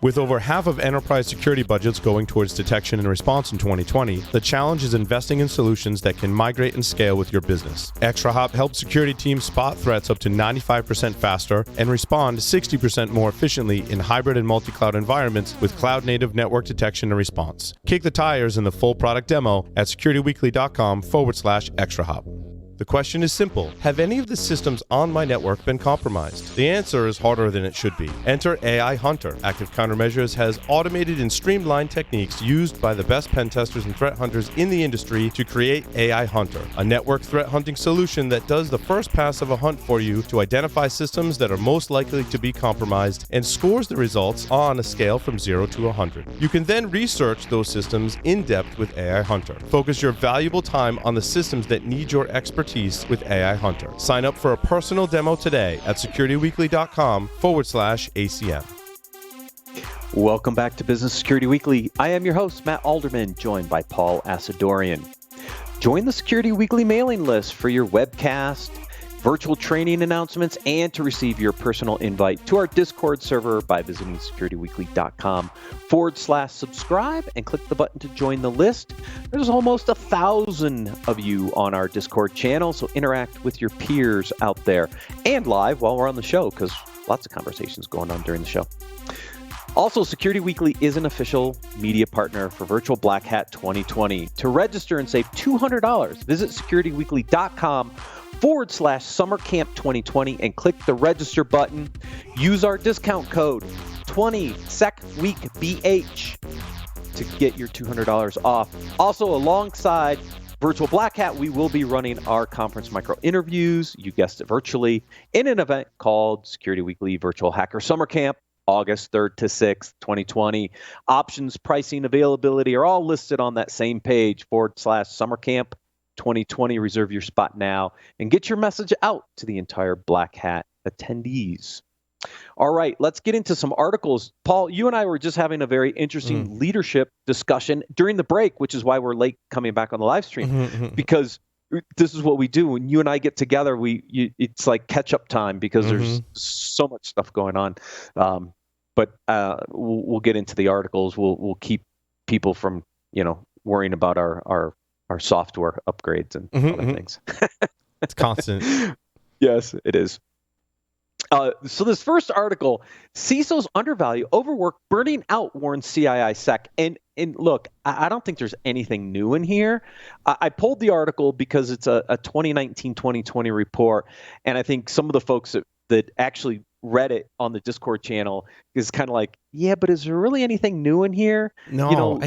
With over half of enterprise security budgets going towards detection and response in 2020, the challenge is investing in solutions that can migrate and scale with your business. ExtraHop helps security teams spot threats up to 95% faster and respond 60% more efficiently in hybrid and multi-cloud environments with cloud-native network detection and response. Kick the tires in the full product demo at securityweekly.com/ExtraHop. The question is simple. Have any of the systems on my network been compromised? The answer is harder than it should be. Enter AI Hunter. Active Countermeasures has automated and streamlined techniques used by the best pen testers and threat hunters in the industry to create AI Hunter, a network threat hunting solution that does the first pass of a hunt for you to identify systems that are most likely to be compromised and scores the results on a scale from 0 to 100. You can then research those systems in depth with AI Hunter. Focus your valuable time on the systems that need your expertise with AI Hunter. Sign up for a personal demo today at securityweekly.com/ACM. Welcome back to Business Security Weekly. I am your host, Matt Alderman, joined by Paul Asadorian. Join the Security Weekly mailing list for your webcast, virtual training announcements, and to receive your personal invite to our Discord server by visiting securityweekly.com/subscribe and click the button to join the list. There's almost 1,000 of you on our Discord channel, so interact with your peers out there and live while we're on the show, because lots of conversations going on during the show. Also, Security Weekly is an official media partner for Virtual Black Hat 2020. To register and save $200, visit securityweekly.com/Summer Camp 2020 and click the register button. Use our discount code 20SecWeekBH to get your $200 off. Also, alongside Virtual Black Hat, we will be running our conference micro interviews, you guessed it, virtually, in an event called Security Weekly Virtual Hacker Summer Camp, August 3rd to 6th, 2020. Options, pricing, availability are all listed on that same page, /Summer Camp 2020. Reserve your spot now and get your message out to the entire Black Hat attendees. All right, let's get into some articles. Paul, you and I were just having a very interesting leadership discussion during the break, which is why we're late coming back on the live stream, because this is what we do. When you and I get together, it's like catch-up time because there's so much stuff going on. But we'll get into the articles. We'll keep people from, worrying about our software upgrades and other things. It's constant. Yes, it is. So this first article, CISOs undervalue, overwork, burning out, warns CIISec. And look, I don't think there's anything new in here. I pulled the article because it's a 2019-2020 report, and I think some of the folks that actually read it on the Discord channel is kind of like, yeah, but is there really anything new in here? No,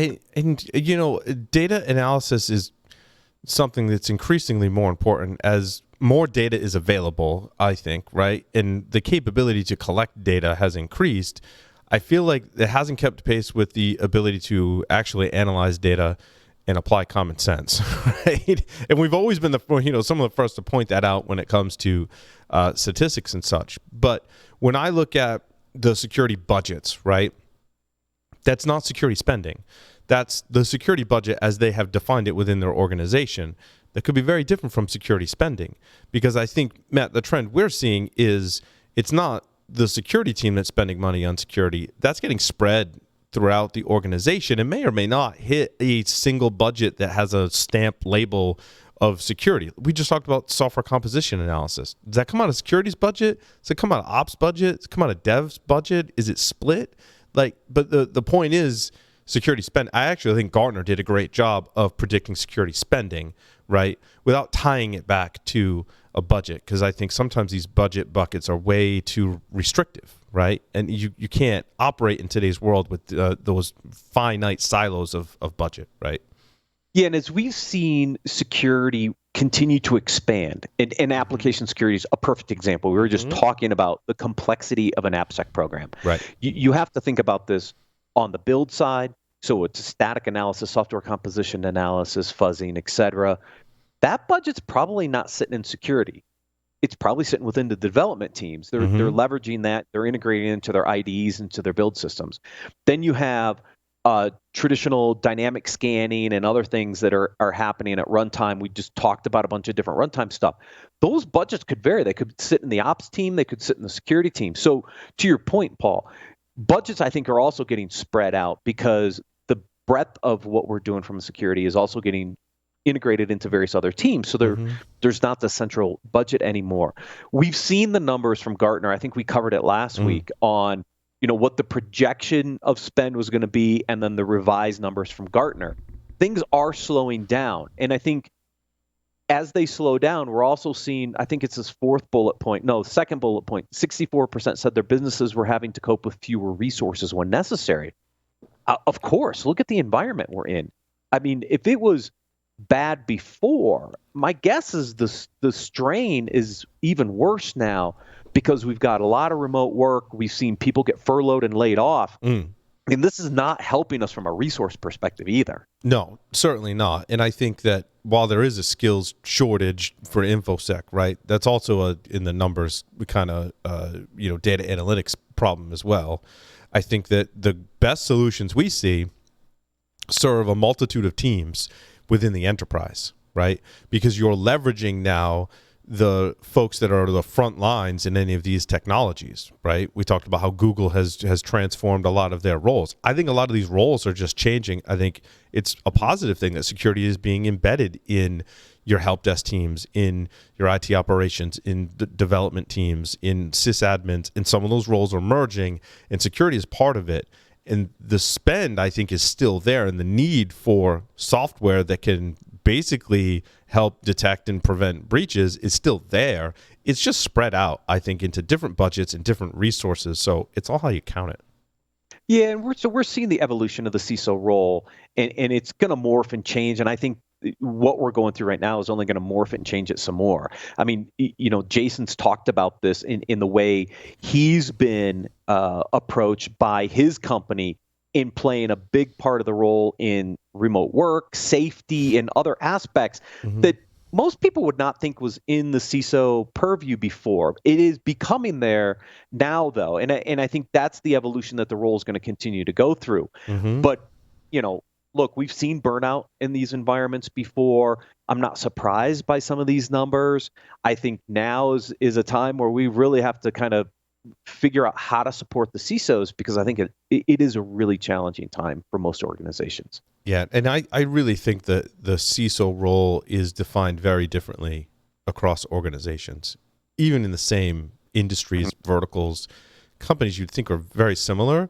data analysis is something that's increasingly more important as more data is available, I think, right? And the capability to collect data has increased. I feel like it hasn't kept pace with the ability to actually analyze data and apply common sense, right? And we've always been some of the first to point that out when it comes to statistics and such. But when I look at the security budgets, right, that's not security spending. That's the security budget as they have defined it within their organization. That could be very different from security spending, because I think, Matt, the trend we're seeing is it's not the security team that's spending money on security. That's getting spread throughout the organization and may or may not hit a single budget that has a stamp label of security. We just talked about software composition analysis. Does that come out of security's budget? Does it come out of ops budget? Does it come out of dev's budget? Is it split? But the point is, security spend. I actually think Gartner did a great job of predicting security spending, right, without tying it back to a budget, because I think sometimes these budget buckets are way too restrictive, right? And you can't operate in today's world with those finite silos of budget, right? Yeah, and as we've seen security continue to expand, and application security is a perfect example. We were just talking about the complexity of an AppSec program. Right. You have to think about this on the build side, so it's static analysis, software composition analysis, fuzzing, et cetera. That budget's probably not sitting in security. It's probably sitting within the development teams. They're leveraging that. They're integrating into their IDEs, into their build systems. Then you have traditional dynamic scanning and other things that are happening at runtime. We just talked about a bunch of different runtime stuff. Those budgets could vary. They could sit in the ops team. They could sit in the security team. So to your point, Paul, budgets, I think, are also getting spread out because the breadth of what we're doing from security is also getting integrated into various other teams. So there's not the central budget anymore. We've seen the numbers from Gartner. I think we covered it last week on what the projection of spend was going to be, and then the revised numbers from Gartner. Things are slowing down, and I think as they slow down, we're also seeing, I think it's this second bullet point, 64% said their businesses were having to cope with fewer resources when necessary. Of course, look at the environment we're in. I mean, if it was bad before, my guess is the strain is even worse now because we've got a lot of remote work. We've seen people get furloughed and laid off. And this is not helping us from a resource perspective either. No, certainly not. And I think that while there is a skills shortage for InfoSec, right, that's also in the numbers kind of data analytics problem as well. I think that the best solutions we see serve a multitude of teams within the enterprise, right? Because you're leveraging now the folks that are the front lines in any of these technologies, right? We talked about how Google has transformed a lot of their roles. I think a lot of these roles are just changing. I think it's a positive thing that security is being embedded in your help desk teams, in your IT operations, in the development teams, in sysadmins, and some of those roles are merging, and security is part of it. And the spend, I think, is still there, and the need for software that can basically help detect and prevent breaches is still there. It's just spread out, I think, into different budgets and different resources. So it's all how you count it. Yeah, and we're seeing the evolution of the CISO role, and it's going to morph and change. And I think what we're going through right now is only going to morph and change it some more. I mean, Jason's talked about this in the way he's been approached by his company in playing a big part of the role in remote work, safety, and other aspects that most people would not think was in the CISO purview before. It is becoming there now, though, and I think that's the evolution that the role is going to continue to go through. But look, we've seen burnout in these environments before. I'm not surprised by some of these numbers. I think now is a time where we really have to kind of figure out how to support the CISOs, because I think it is a really challenging time for most organizations. Yeah, and I really think that the CISO role is defined very differently across organizations. Even in the same industries, verticals, companies you'd think are very similar,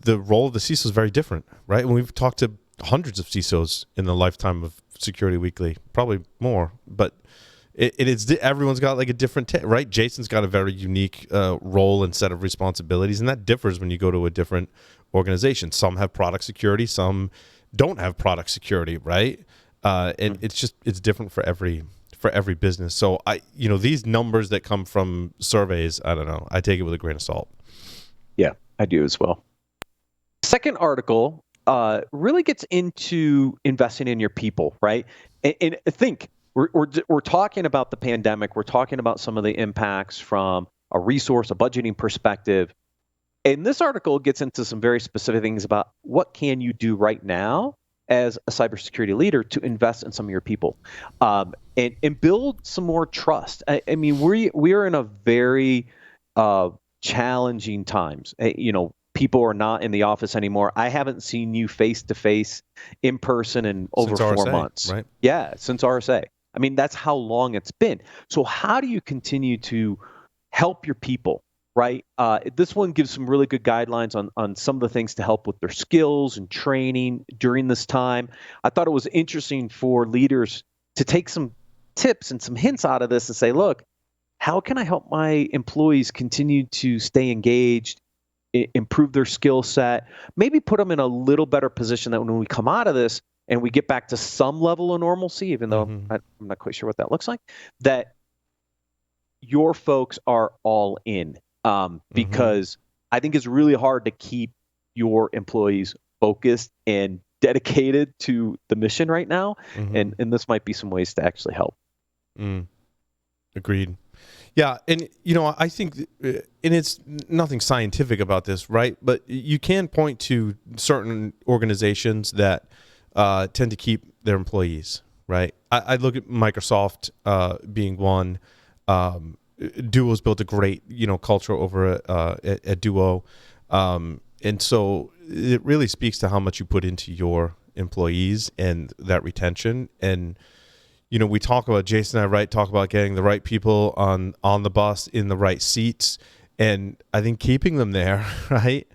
the role of the CISO is very different, right? And we've talked to hundreds of CISOs in the lifetime of Security Weekly, probably more, but it's everyone's got like a different right? Jason's got a very unique role and set of responsibilities, and that differs when you go to a different organization. Some have product security, some don't have product security, right? And it's different for every business. So these numbers that come from surveys, I don't know, I take it with a grain of salt. Yeah, I do as well. Second article really gets into investing in your people, right? And I think we're talking about the pandemic. We're talking about some of the impacts from a resource, a budgeting perspective. And this article gets into some very specific things about what can you do right now as a cybersecurity leader to invest in some of your people and build some more trust. I mean, we are in a very challenging times. People are not in the office anymore. I haven't seen you face to face in person in over 4 months. Right? Yeah, since RSA. I mean, that's how long it's been. So how do you continue to help your people, right? This one gives some really good guidelines on some of the things to help with their skills and training during this time. I thought it was interesting for leaders to take some tips and some hints out of this and say, look, how can I help my employees continue to stay engaged, improve their skill set, maybe put them in a little better position that when we come out of this and we get back to some level of normalcy, even though I'm not quite sure what that looks like, that your folks are all in. Because I think it's really hard to keep your employees focused and dedicated to the mission right now. And this might be some ways to actually help. Agreed. Yeah. And, I think, and it's nothing scientific about this, right? But you can point to certain organizations that tend to keep their employees, right? I look at Microsoft being one. Duo's built a great, culture over at Duo. And so it really speaks to how much you put into your employees and that retention. And we talk about, Jason and I talk about getting the right people on the bus in the right seats, and I think keeping them there, right?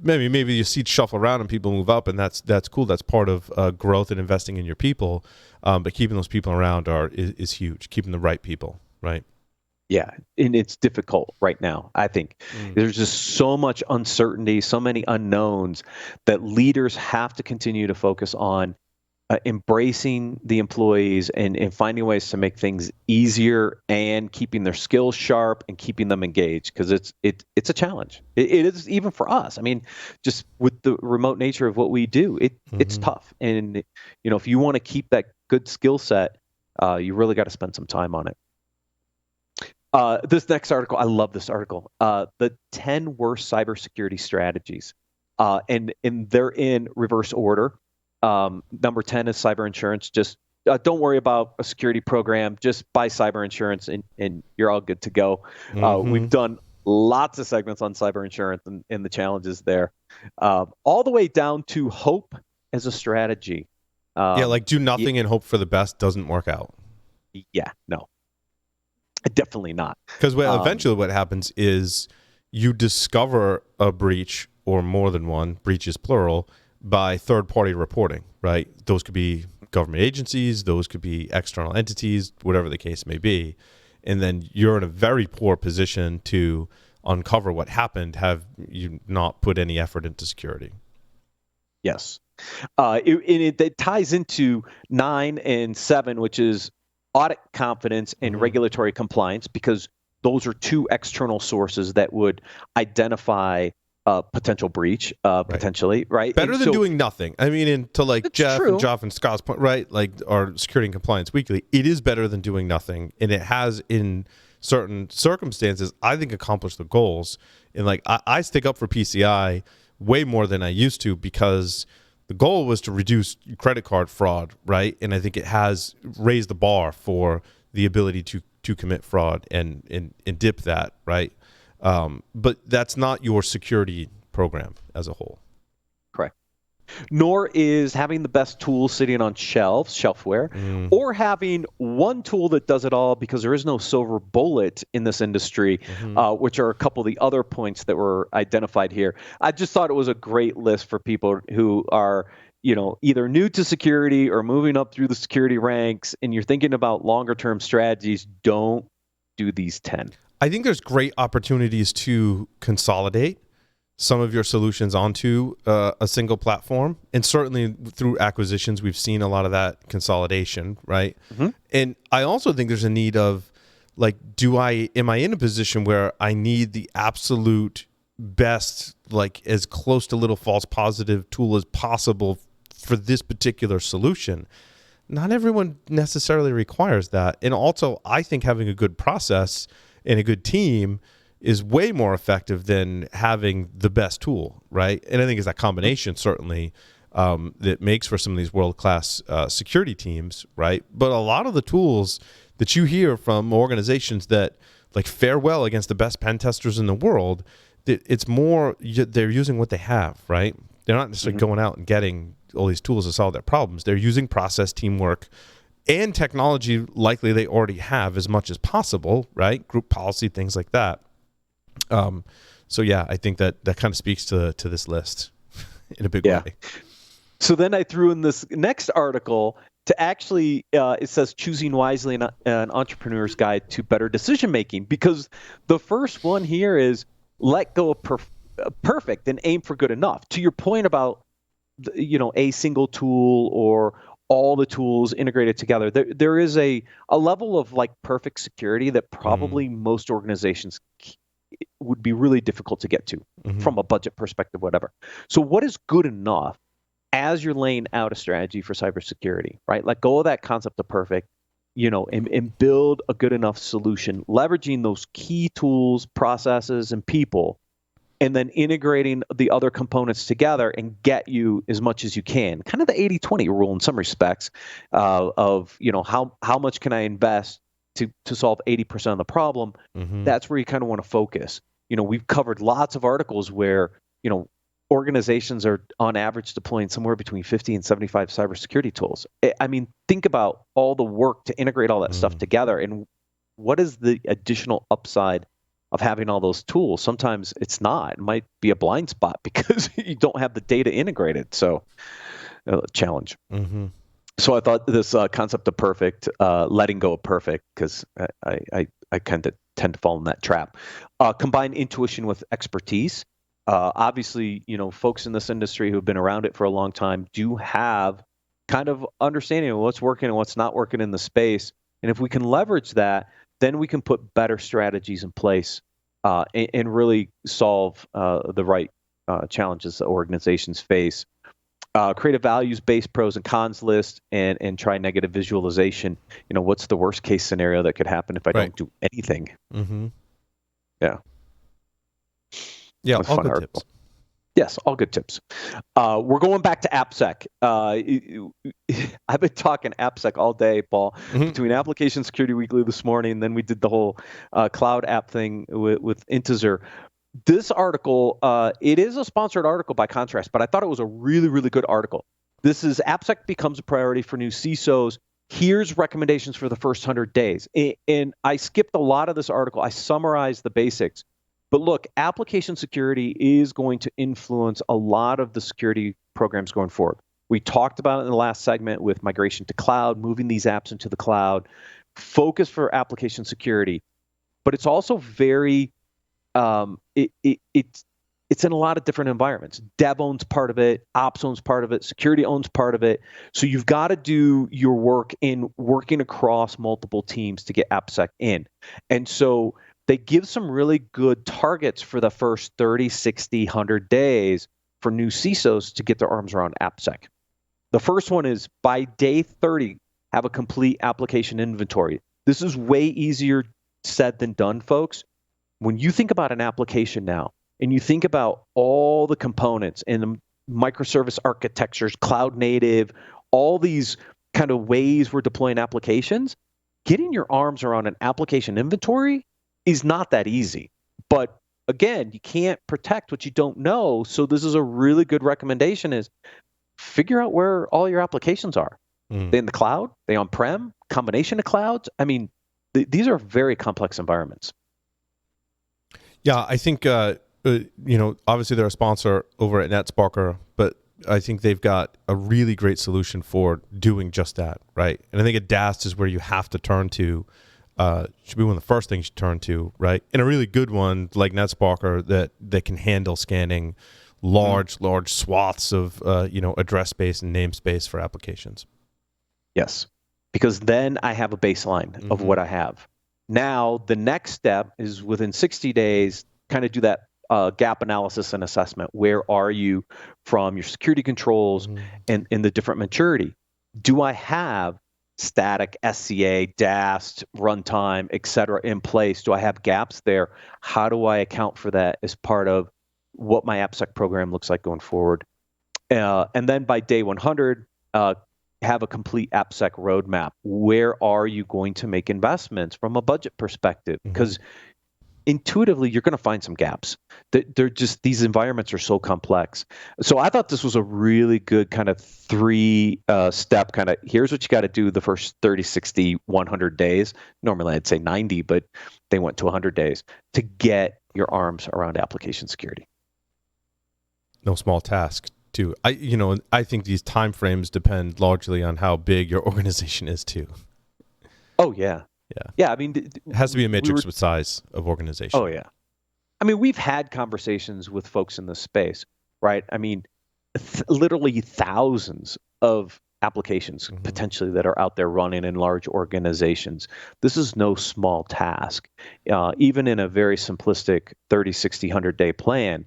Maybe your seats shuffle around and people move up, and that's cool. That's part of growth and investing in your people. But keeping those people around is huge. Keeping the right people, right? Yeah, and it's difficult right now, I think. There's just so much uncertainty, so many unknowns that leaders have to continue to focus on embracing the employees and finding ways to make things easier and keeping their skills sharp and keeping them engaged, because it's a challenge. It is even for us. I mean, just with the remote nature of what we do, it's tough. And if you want to keep that good skill set, you really got to spend some time on it. This next article, I love this article. The 10 worst cybersecurity strategies, and they're in reverse order. Number 10 is cyber insurance. Just don't worry about a security program. Just buy cyber insurance, and you're all good to go. We've done lots of segments on cyber insurance and the challenges there, all the way down to hope as a strategy. Like do nothing and hope for the best doesn't work out. Yeah, no. Definitely not. Because eventually what happens is you discover a breach, or more than one, breaches plural, by third-party reporting, right? Those could be government agencies, those could be external entities, whatever the case may be. And then you're in a very poor position to uncover what happened, have you not put any effort into security. Yes. It ties into 9 and 7, which is audit confidence and regulatory compliance, because those are two external sources that would identify potential breach, potentially, right? Better than doing nothing. I mean, Jeff and Scott's point, right? Like our Security and Compliance Weekly, it is better than doing nothing, and it has, in certain circumstances, I think, accomplished the goals. And like I stick up for PCI way more than I used to, because the goal was to reduce credit card fraud, right? And I think it has raised the bar for the ability to commit fraud and dip that, right? But that's not your security program as a whole. Correct. Nor is having the best tools sitting on shelfware, or having one tool that does it all, because there is no silver bullet in this industry, which are a couple of the other points that were identified here. I just thought it was a great list for people who are, either new to security or moving up through the security ranks, and you're thinking about longer term strategies. Don't do these 10. I think there's great opportunities to consolidate some of your solutions onto a single platform, and certainly through acquisitions we've seen a lot of that consolidation, right? And I also think there's a need of, like, am I in a position where I need the absolute best, like as close to little false positive tool as possible for this particular solution? Not everyone necessarily requires that. And also, I think having a good process and a good team is way more effective than having the best tool, right? And I think it's that combination, certainly, that makes for some of these world-class security teams, right? But a lot of the tools that you hear from organizations that like fare well against the best pen testers in the world, it's more they're using what they have, right? They're not necessarily going out and getting all these tools to solve their problems. They're using process, teamwork, and technology likely they already have as much as possible, right? Group policy, things like that. So yeah, I think that kind of speaks to this list in a big way. So then I threw in this next article to actually, it says choosing wisely, an entrepreneur's guide to better decision making, because the first one here is let go of perfect and aim for good enough. To your point about, a single tool or all the tools integrated together, there is a level of like perfect security that probably most organizations would be really difficult to get to from a budget perspective, whatever. So what is good enough as you're laying out a strategy for cybersecurity, right? Let go of that concept of perfect, and build a good enough solution, leveraging those key tools, processes, and people, and then integrating the other components together and get you as much as you can. Kind of the 80-20 rule in some respects, of, how much can I invest to solve 80% of the problem. That's where you kind of want to focus. We've covered lots of articles where organizations are on average deploying somewhere between 50 and 75 cybersecurity tools. I mean, think about all the work to integrate all that stuff together, and what is the additional upside of having all those tools? Sometimes it's not. It might be a blind spot because you don't have the data integrated. So, challenge. Mm-hmm. So I thought this concept of perfect, letting go of perfect, because I kind of tend to fall in that trap. Combine intuition with expertise. Obviously, folks in this industry who have been around it for a long time do have kind of understanding of what's working and what's not working in the space. And if we can leverage that, then we can put better strategies in place and really solve the right challenges that organizations face. Create a values-based pros and cons list and try negative visualization. What's the worst case scenario that could happen if I don't do anything? Mm-hmm. Yeah. Yeah, all good tips. Yes, all good tips. We're going back to AppSec. I've been talking AppSec all day, Paul, between Application Security Weekly this morning, and then we did the whole cloud app thing with Intezer. This article, it is a sponsored article by contrast, but I thought it was a really, really good article. This is AppSec becomes a priority for new CISOs. Here's recommendations for the first 100 days. And I skipped a lot of this article. I summarized the basics. But look, application security is going to influence a lot of the security programs going forward. We talked about it in the last segment with migration to cloud, moving these apps into the cloud, focus for application security. But it's also very it's in a lot of different environments. Dev owns part of it, ops owns part of it, security owns part of it. So you've got to do your work in working across multiple teams to get AppSec in. And so they give some really good targets for the first 30, 60, 100 days for new CISOs to get their arms around AppSec. The first one is by day 30, have a complete application inventory. This is way easier said than done, folks. When you think about an application now, and you think about all the components and the microservice architectures, cloud native, all these kind of ways we're deploying applications, getting your arms around an application inventory is not that easy. But again, you can't protect what you don't know. So this is a really good recommendation is figure out where all your applications are. They in the cloud, they on-prem, combination of clouds. I mean, these are very complex environments. Yeah, I think, obviously they're a sponsor over at NetSparker, but I think they've got a really great solution for doing just that, right? And I think ADAST is where you have to turn to, should be one of the first things you turn to, right? And a really good one like NetSparker that can handle scanning large swaths of, address space and namespace for applications. Yes, because then I have a baseline of what I have. Now, the next step is within 60 days, kind of do that gap analysis and assessment. Where are you from your security controls and the different maturity? Do I have static SCA, DAST, runtime, et cetera, in place? Do I have gaps there? How do I account for that as part of what my AppSec program looks like going forward? And then by day 100, have a complete AppSec roadmap. Where are you going to make investments from a budget perspective? Because intuitively, you're going to find some gaps. They're just, these environments are so complex. So I thought this was a really good kind of three-step kind of, here's what you got to do the first 30, 60, 100 days. Normally, I'd say 90, but they went to 100 days to get your arms around application security. No small task. Too. I think these time frames depend largely on how big your organization is too. Oh yeah. Yeah. I mean, it has to be a matrix with size of organization. Oh yeah. I mean, we've had conversations with folks in this space, right? I mean, literally thousands of applications potentially that are out there running in large organizations. This is no small task, even in a very simplistic 30, 60, 100-day plan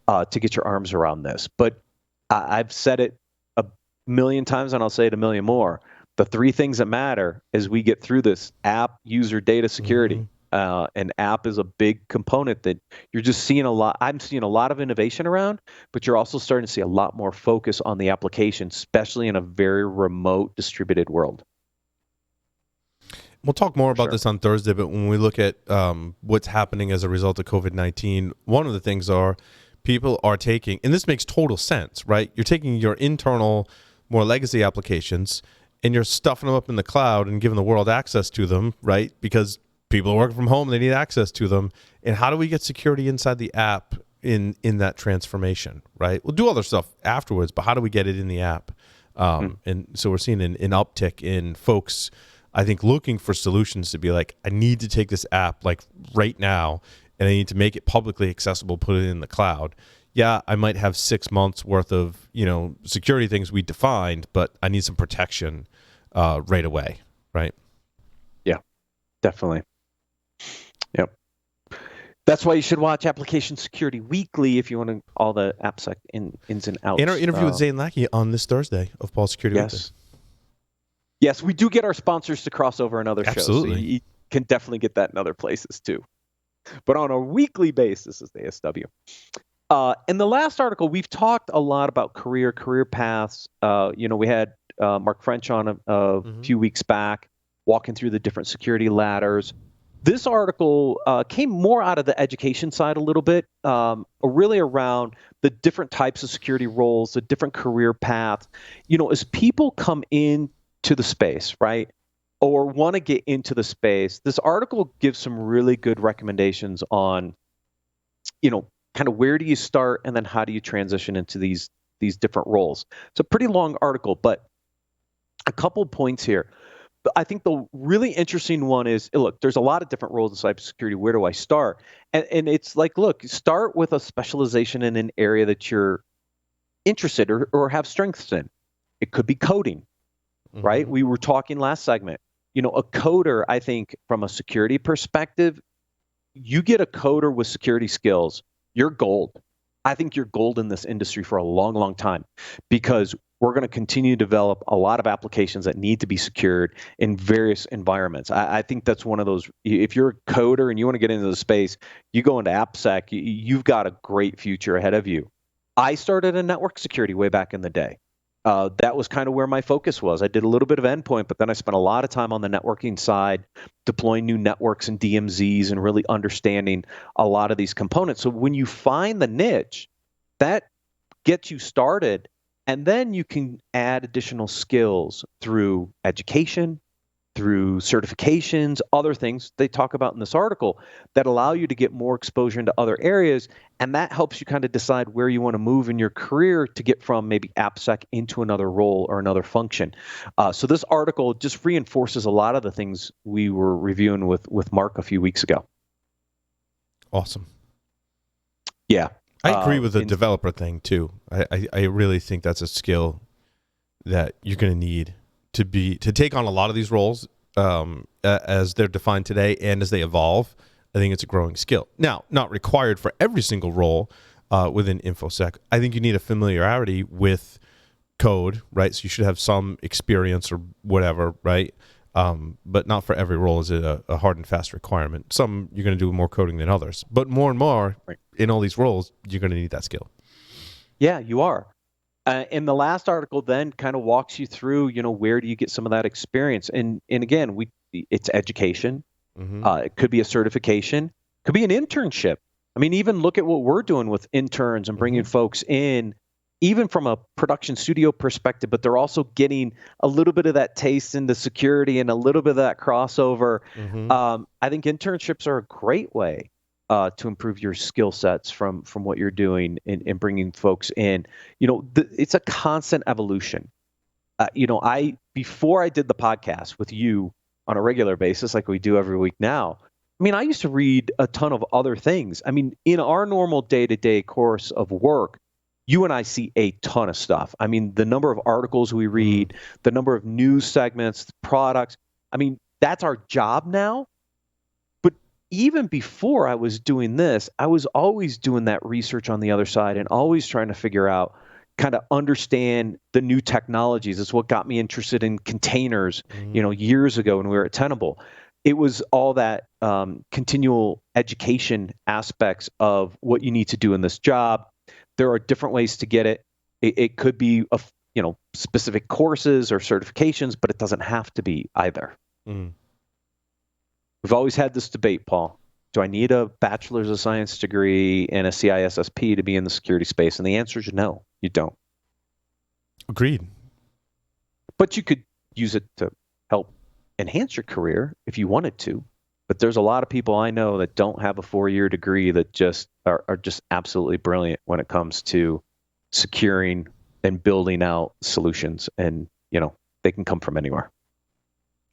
to get your arms around this. But I've said it a million times and I'll say it a million more. The three things that matter as we get through this: app, user, data security. And app is a big component that you're just seeing a lot. I'm seeing a lot of innovation around, but you're also starting to see a lot more focus on the application, especially in a very remote distributed world. We'll talk more about this on Thursday, but when we look at what's happening as a result of COVID-19, one of the things are people are taking, and this makes total sense, right? You're taking your internal, more legacy applications and you're stuffing them up in the cloud and giving the world access to them, right? Because people are working from home, they need access to them. And how do we get security inside the app in that transformation, right? We'll do other stuff afterwards, but how do we get it in the app? And so we're seeing an uptick in folks, I think, looking for solutions to be like, I need to take this app like right now, and I need to make it publicly accessible, put it in the cloud. Yeah, I might have 6 months worth of, security things we defined, but I need some protection right away, right? Yeah, definitely. Yep. That's why you should watch Application Security Weekly if you want all the AppSec ins and outs. And our interview with Zane Lackey on this Thursday of Paul Security Weekly. Yes, we do get our sponsors to cross over in other shows. Absolutely. So you can definitely get that in other places too. But on a weekly basis is the ASW. In the last article, we've talked a lot about career paths. We had Mark French on a few weeks back, walking through the different security ladders. This article came more out of the education side a little bit, really around the different types of security roles, the different career paths. As people come into the space, right, or want to get into the space, this article gives some really good recommendations on, kind of where do you start and then how do you transition into these different roles. It's a pretty long article, but a couple points here. I think the really interesting one is, look, there's a lot of different roles in cybersecurity. Where do I start? And it's like, look, start with a specialization in an area that you're interested or have strengths in. It could be coding, right? We were talking last segment. A coder, I think, from a security perspective, you get a coder with security skills, you're gold. I think you're gold in this industry for a long, long time, because we're going to continue to develop a lot of applications that need to be secured in various environments. I think that's one of those, if you're a coder and you want to get into the space, you go into AppSec, you've got a great future ahead of you. I started in network security way back in the day. That was kind of where my focus was. I did a little bit of endpoint, but then I spent a lot of time on the networking side, deploying new networks and DMZs and really understanding a lot of these components. So when you find the niche, that gets you started, and then you can add additional skills through education, through certifications, other things they talk about in this article that allow you to get more exposure into other areas. And that helps you kind of decide where you want to move in your career to get from maybe AppSec into another role or another function. So this article just reinforces a lot of the things we were reviewing with Mark a few weeks ago. Awesome. Yeah. I agree with the developer thing too. I really think that's a skill that you're going to need to take on a lot of these roles as they're defined today and as they evolve. I think it's a growing skill. Now, not required for every single role within InfoSec. I think you need a familiarity with code, right? So you should have some experience or whatever, right? But not for every role is it a hard and fast requirement. Some you're going to do more coding than others. But more and more in all these roles, you're going to need that skill. Yeah, you are. And the last article then kind of walks you through, where do you get some of that experience? And again, it's education. It could be a certification, could be an internship. I mean, even look at what we're doing with interns and bringing folks in, even from a production studio perspective, but they're also getting a little bit of that taste into security and a little bit of that crossover. I think internships are a great way to improve your skill sets from what you're doing and bringing folks in. It's a constant evolution. Before I did the podcast with you on a regular basis, like we do every week now, I used to read a ton of other things. In our normal day-to-day course of work, you and I see a ton of stuff. The number of articles we read, the number of news segments, products, that's our job now. Even before I was doing this, I was always doing that research on the other side and always trying to figure out, kind of understand the new technologies. It's what got me interested in containers, years ago when we were at Tenable. It was all that continual education aspects of what you need to do in this job. There are different ways to get it. It could be specific courses or certifications, but it doesn't have to be either. We've always had this debate, Paul. do I need a bachelor's of science degree and a CISSP to be in the security space? And the answer is no, you don't. Agreed. But you could use it to help enhance your career if you wanted to. But there's a lot of people I know that don't have a 4-year degree that just are just absolutely brilliant when it comes to securing and building out solutions. And, they can come from anywhere.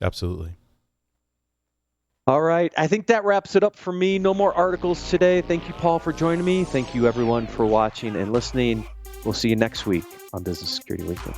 Absolutely. All right. I think that wraps it up for me. No more articles today. Thank you, Paul, for joining me. Thank you, everyone, for watching and listening. We'll see you next week on Business Security Weekly.